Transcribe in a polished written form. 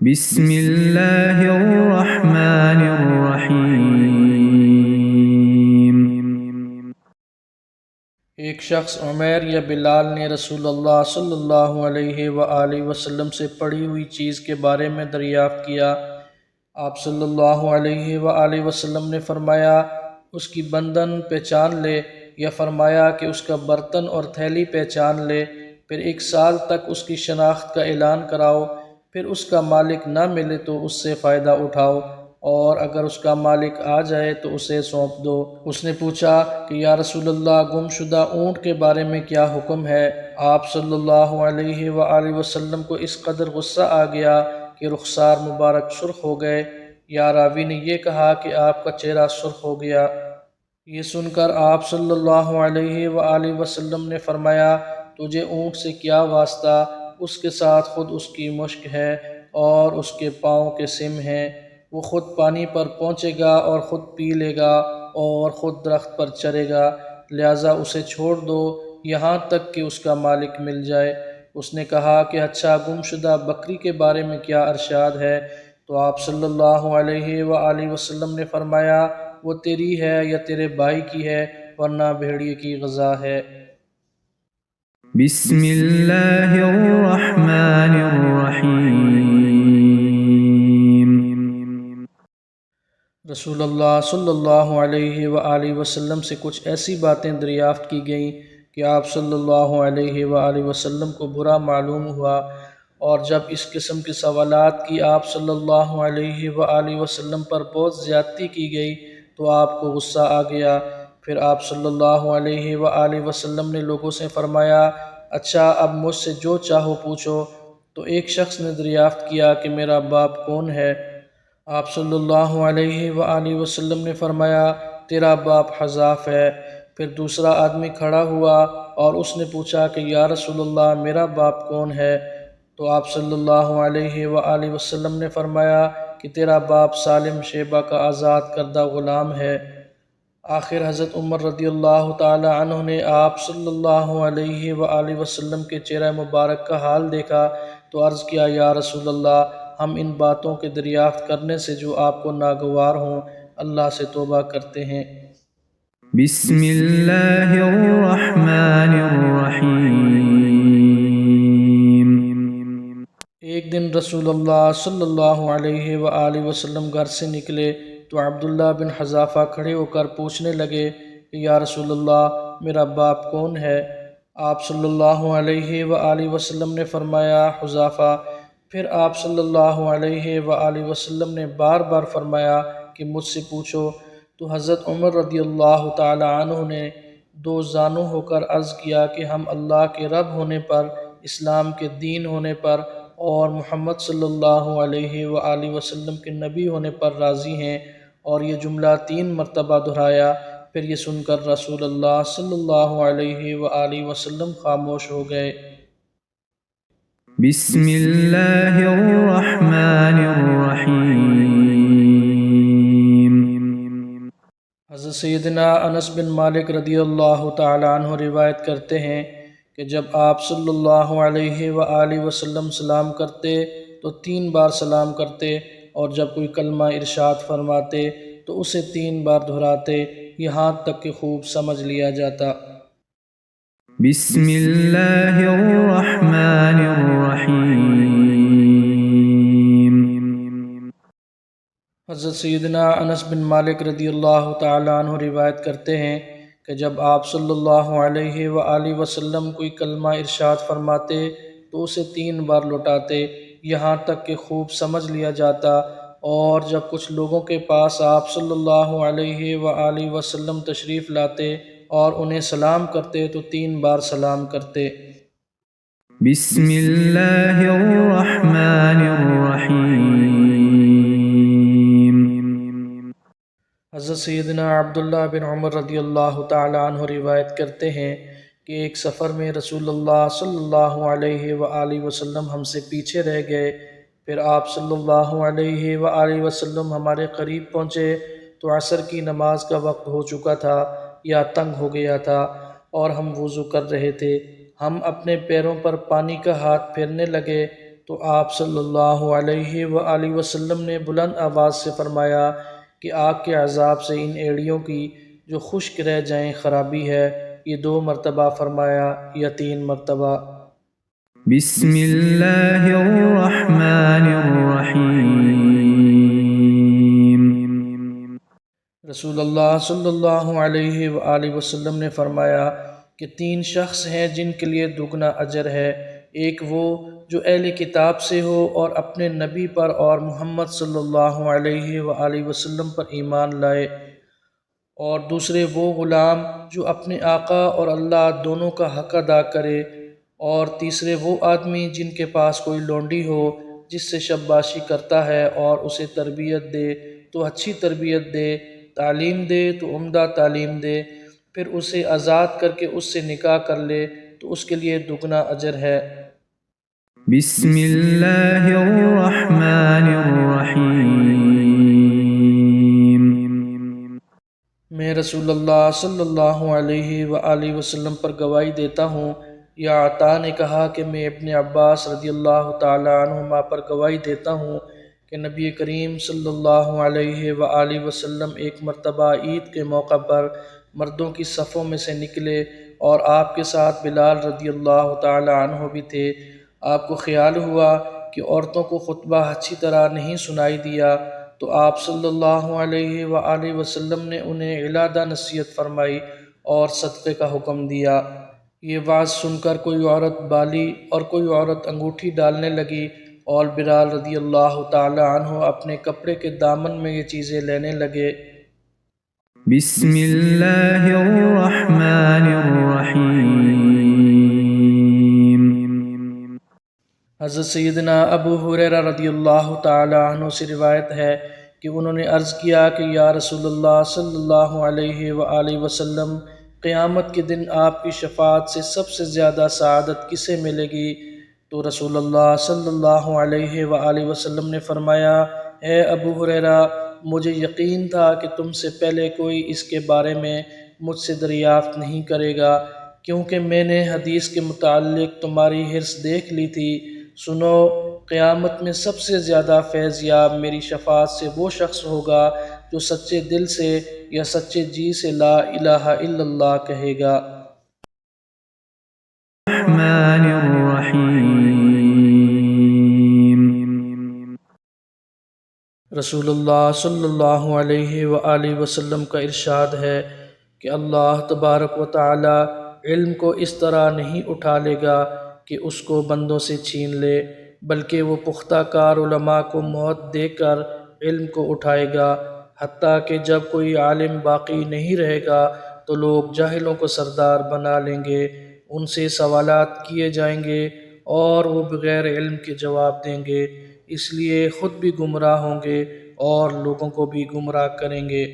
بسم اللہ الرحمن الرحیم۔ ایک شخص عمیر یا بلال نے رسول اللہ صلی اللہ علیہ وآلہ وسلم سے پڑھی ہوئی چیز کے بارے میں دریافت کیا۔ آپ صلی اللہ علیہ وآلہ وسلم نے فرمایا اس کی بندن پہچان لے، یا فرمایا کہ اس کا برتن اور تھیلی پہچان لے، پھر 1 سال تک اس کی شناخت کا اعلان کراؤ، پھر اس کا مالک نہ ملے تو اس سے فائدہ اٹھاؤ، اور اگر اس کا مالک آ جائے تو اسے سونپ دو۔ اس نے پوچھا کہ یا رسول اللہ، گم شدہ اونٹ کے بارے میں کیا حکم ہے؟ آپ صلی اللہ علیہ وآلہ وسلم کو اس قدر غصہ آ گیا کہ رخسار مبارک سرخ ہو گئے، یا راوی نے یہ کہا کہ آپ کا چہرہ سرخ ہو گیا۔ یہ سن کر آپ صلی اللہ علیہ وآلہ وسلم نے فرمایا تجھے اونٹ سے کیا واسطہ؟ اس کے ساتھ خود اس کی مشک ہے اور اس کے پاؤں کے سم ہیں، وہ خود پانی پر پہنچے گا اور خود پی لے گا اور خود درخت پر چرے گا، لہٰذا اسے چھوڑ دو یہاں تک کہ اس کا مالک مل جائے۔ اس نے کہا کہ اچھا، گم شدہ بکری کے بارے میں کیا ارشاد ہے؟ تو آپ صلی اللہ علیہ وآلہ وسلم نے فرمایا وہ تیری ہے یا تیرے بھائی کی ہے، ورنہ بھیڑیے کی غذا ہے۔ بسم اللہ الرحمن الرحیم۔ رسول اللہ صلی اللہ علیہ وآلہ وسلم سے کچھ ایسی باتیں دریافت کی گئیں کہ آپ صلی اللہ علیہ وآلہ وسلم کو برا معلوم ہوا، اور جب اس قسم کے سوالات کی آپ صلی اللہ علیہ وآلہ وسلم پر بہت زیادتی کی گئی تو آپ کو غصہ آ گیا۔ پھر آپ صلی اللہ علیہ وآلہ وسلم نے لوگوں سے فرمایا اچھا، اب مجھ سے جو چاہو پوچھو۔ تو ایک شخص نے دریافت کیا کہ میرا باپ کون ہے؟ آپ صلی اللہ علیہ وآلہ وسلم نے فرمایا تیرا باپ حذاف ہے۔ پھر دوسرا آدمی کھڑا ہوا اور اس نے پوچھا کہ یا رسول اللہ، میرا باپ کون ہے؟ تو آپ صلی اللہ علیہ وآلہ وسلم نے فرمایا کہ تیرا باپ سالم شیبہ کا آزاد کردہ غلام ہے۔ آخر حضرت عمر رضی اللہ تعالی عنہ نے آپ صلی اللہ علیہ وآلہ وسلم کے چہرہ مبارک کا حال دیکھا تو عرض کیا یا رسول اللہ، ہم ان باتوں کے دریافت کرنے سے جو آپ کو ناگوار ہوں اللہ سے توبہ کرتے ہیں۔ بسم اللہ الرحمن الرحیم۔ ایک دن رسول اللہ صلی اللہ علیہ وآلہ وسلم گھر سے نکلے تو عبداللہ بن حذافہ کھڑے ہو کر پوچھنے لگے کہ یا رسول اللہ، میرا باپ کون ہے؟ آپ صلی اللہ علیہ وآلہ وسلم نے فرمایا حذافہ۔ پھر آپ صلی اللہ علیہ وآلہ وسلم نے بار بار فرمایا کہ مجھ سے پوچھو۔ تو حضرت عمر رضی اللہ تعالی عنہ نے 2 زانو ہو کر عرض کیا کہ ہم اللہ کے رب ہونے پر، اسلام کے دین ہونے پر اور محمد صلی اللہ علیہ وآلہ وسلم کے نبی ہونے پر راضی ہیں، اور یہ جملہ 3 مرتبہ دہرایا۔ پھر یہ سن کر رسول اللہ صلی اللہ علیہ وآلہ وسلم خاموش ہو گئے۔ بسم اللہ الرحمن الرحیم۔ حضرت سیدنا انس بن مالک رضی اللہ تعالی عنہ روایت کرتے ہیں کہ جب آپ صلی اللہ علیہ وآلہ وسلم سلام کرتے تو 3 بار سلام کرتے، اور جب کوئی کلمہ ارشاد فرماتے تو اسے 3 بار دہراتے، یہاں تک کہ خوب سمجھ لیا جاتا۔ بسم اللہ الرحمن الرحیم۔ حضرت سیدنا انس بن مالک رضی اللہ تعالی عنہ روایت کرتے ہیں کہ جب آپ صلی اللہ علیہ وآلہ وسلم کوئی کلمہ ارشاد فرماتے تو اسے 3 بار لوٹاتے، یہاں تک کہ خوب سمجھ لیا جاتا، اور جب کچھ لوگوں کے پاس آپ صلی اللہ علیہ وآلہ وسلم تشریف لاتے اور انہیں سلام کرتے تو 3 بار سلام کرتے۔ بسم اللہ الرحمن الرحیم۔ حضرت سیدنا عبداللہ بن عمر رضی اللہ تعالی عنہ روایت کرتے ہیں کہ ایک سفر میں رسول اللہ صلی اللہ علیہ وآلہ وسلم ہم سے پیچھے رہ گئے، پھر آپ صلی اللہ علیہ وآلہ وسلم ہمارے قریب پہنچے تو عصر کی نماز کا وقت ہو چکا تھا یا تنگ ہو گیا تھا، اور ہم وضو کر رہے تھے۔ ہم اپنے پیروں پر پانی کا ہاتھ پھیرنے لگے تو آپ صلی اللہ علیہ وآلہ وسلم نے بلند آواز سے فرمایا کہ آگ کے عذاب سے ان ایڑیوں کی جو خشک رہ جائیں خرابی ہے۔ یہ 2 مرتبہ فرمایا یا 3 مرتبہ؟ بسم اللہ الرحمن الرحیم۔ رسول اللہ صلی اللہ علیہ وآلہ وسلم نے فرمایا کہ 3 شخص ہیں جن کے لیے دگنا اجر ہے۔ ایک وہ جو اہل کتاب سے ہو اور اپنے نبی پر اور محمد صلی اللہ علیہ وآلہ وسلم پر ایمان لائے، اور دوسرے وہ غلام جو اپنے آقا اور اللہ دونوں کا حق ادا کرے، اور تیسرے وہ آدمی جن کے پاس کوئی لونڈی ہو جس سے شباشی کرتا ہے اور اسے تربیت دے تو اچھی تربیت دے، تعلیم دے تو عمدہ تعلیم دے، پھر اسے آزاد کر کے اس سے نکاح کر لے تو اس کے لیے دگنا اجر ہے۔ بسم اللہ الرحمن الرحیم۔ میں رسول اللہ صلی اللہ علیہ وآلہ وسلم پر گواہی دیتا ہوں، یا عطا نے کہا کہ میں ابن عباس رضی اللہ تعالی عنہما پر گواہی دیتا ہوں کہ نبی کریم صلی اللہ علیہ وآلہ وسلم ایک مرتبہ عید کے موقع پر مردوں کی صفوں میں سے نکلے اور آپ کے ساتھ بلال رضی اللہ تعالی عنہ بھی تھے۔ آپ کو خیال ہوا کہ عورتوں کو خطبہ اچھی طرح نہیں سنائی دیا، تو آپ صلی اللہ علیہ وآلہ وسلم نے انہیں علادہ نصیحت فرمائی اور صدقے کا حکم دیا۔ یہ بات سن کر کوئی عورت بالی اور کوئی عورت انگوٹھی ڈالنے لگی، اور بلال رضی اللہ تعالی عنہ اپنے کپڑے کے دامن میں یہ چیزیں لینے لگے۔ بسم اللہ الرحمن الرحیم۔ حضرت سیدنا ابو ہریرہ رضی اللہ تعالی عنہ سے روایت ہے کہ انہوں نے عرض کیا کہ یا رسول اللہ صلی اللہ علیہ وآلہ وسلم، قیامت کے دن آپ کی شفاعت سے سب سے زیادہ سعادت کسے ملے گی؟ تو رسول اللہ صلی اللہ علیہ وآلہ وسلم نے فرمایا، اے ابو ہریرہ، مجھے یقین تھا کہ تم سے پہلے کوئی اس کے بارے میں مجھ سے دریافت نہیں کرے گا، کیونکہ میں نے حدیث کے متعلق تمہاری حرص دیکھ لی تھی۔ سنو، قیامت میں سب سے زیادہ فیض یاب میری شفاعت سے وہ شخص ہوگا جو سچے دل سے یا سچے جی سے لا الہ الا اللہ کہے گا۔ الرحمن الرحیم۔ رسول اللہ صلی اللہ علیہ وآلہ وسلم کا ارشاد ہے کہ اللہ تبارک و تعالی علم کو اس طرح نہیں اٹھا لے گا کہ اس کو بندوں سے چھین لے، بلکہ وہ پختہ کار علماء کو مہلت دے کر علم کو اٹھائے گا، حتیٰ کہ جب کوئی عالم باقی نہیں رہے گا تو لوگ جاہلوں کو سردار بنا لیں گے، ان سے سوالات کیے جائیں گے اور وہ بغیر علم کے جواب دیں گے، اس لیے خود بھی گمراہ ہوں گے اور لوگوں کو بھی گمراہ کریں گے۔